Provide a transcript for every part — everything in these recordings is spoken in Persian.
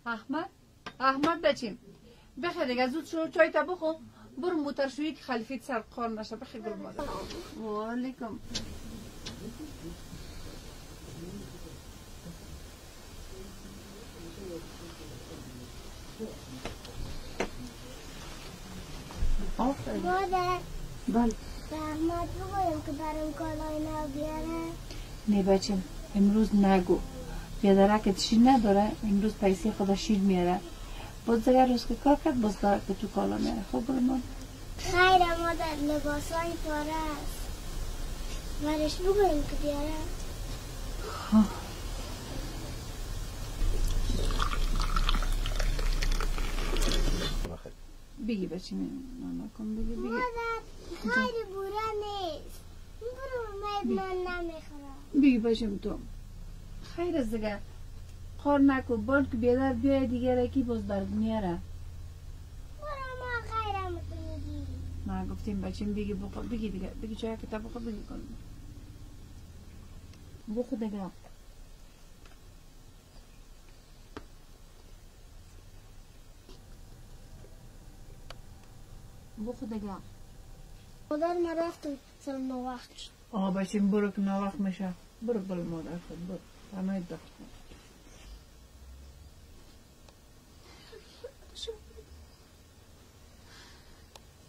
احمد بچیم بخیر دیگه زود شو چای تا بخو برو موترشویی که خلیفیت سر کار نشه بخیر گل مادر و علیکم مادر بله به احمد بگویم که برام کالای نو بیاره نه بچیم امروز نگو بیادرکت شیر نداره امروز پیسه خدا شیر میاره باز دیگر روز که کار کرد باز داره که تو کالا میاره خوب برو مادر خیره مادر لباس های پاره است برش بگویم که بیاره بگی بچه من کن بگی مادر خیلی بوره نیست برو من نمیخورم بگی بچه تو خیر از دیگه خور نکو باید که بیادر بیای دیگه رکی باز درد میاره برو ما خیرم تو میگی ما گفتیم بچه بگی بخور بگی دیگه بگی چای که تا بخور بگی کن بخور دیگه بخور دیگه مادر ما رفتم سر وقت شد بچه برو که نوقت میشه برو بل مادر کن برو همه دخت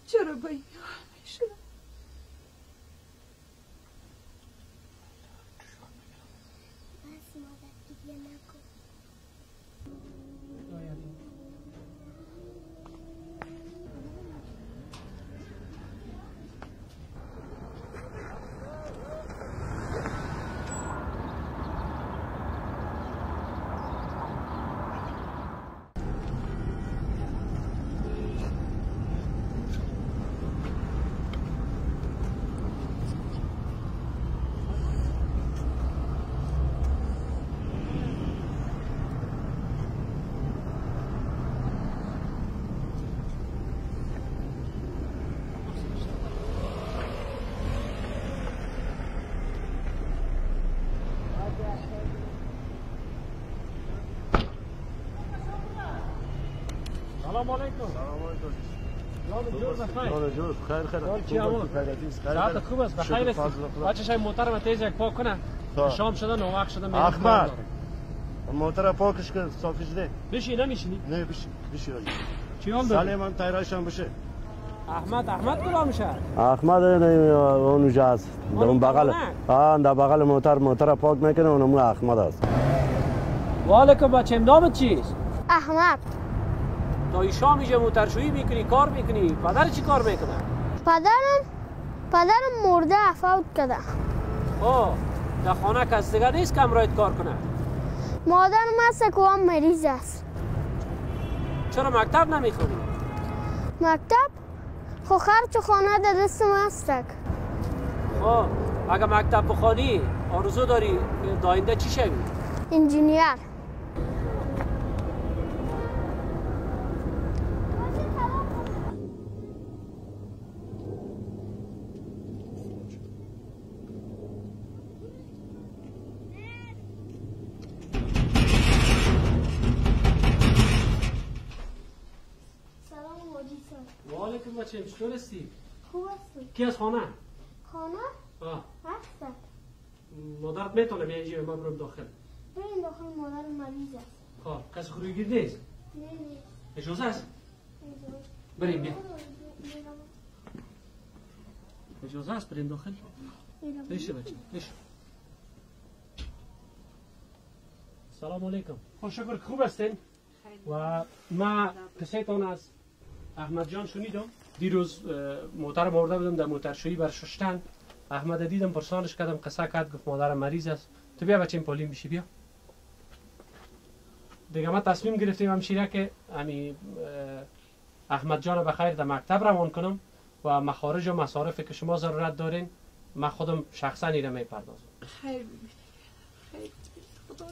چرا بایی شده بس مادر دیگه نکن سلام علیکم. سلام علیکم. یاد جور بخیر. جور خیر خیر. حال چی همون؟ ساعت خوب است بخیر است. بچه‌ش موتور تیز یک پاک کنه. شام شده نو وقت شده میرم. احمد. موتور پاکش کن صافی شده. بشی نمیشینی؟ نه بشی. چی حال داری؟ سلام من تایرایشم بشه. احمد کجا میشه؟ احمد اون جاست. اون بغل. در بغل موتور پاک میکنه اونم احمد است. و علیکم بچه‌م نامت چیست؟ احمد تا شام اینجا موترشویی میکنی کار میکنی پدر چی کار میکنه؟ پدرم مرده فوت کرده در خانه کس دیگه نیست که امرایت کار کنه؟ مادرم هست که هم مریض است چرا مکتب نمیخونی؟ مکتب؟ خو خرچ خانه در دستم هستک اگه مکتب بخوانی آرزو داری داینده چی شوی؟ انجینیر و علیکم بچه چطور هستی؟ خوب هستی؟ کی از خانه؟ خانه؟ هستک مادرت میتونه بیایی اینجا ما برم داخل بریم داخل مادر مریض است کسی خرویگیر نیست؟ نه اجازه است؟ بریم بیا اجازه است بریم داخل؟ بشه بچه بشه سلام علیکم خوش شکر خوب هستین؟ و ما قصهتان از احمد جان شنیدم دیروز موتر مرده بودم در موترشویی بر ششتن احمد دیدم پرسانش کردم قصه کرد گفت مادرم مریض است تو بیا بچه این پالیم بشی بیا دیگه ما تصمیم گرفتیم همشیره که احمد جان بخیر در مکتب روان کنم و مخارج و مصارفی که شما ضرورت دارین من خودم شخصا ایره میپردازم خیر خدا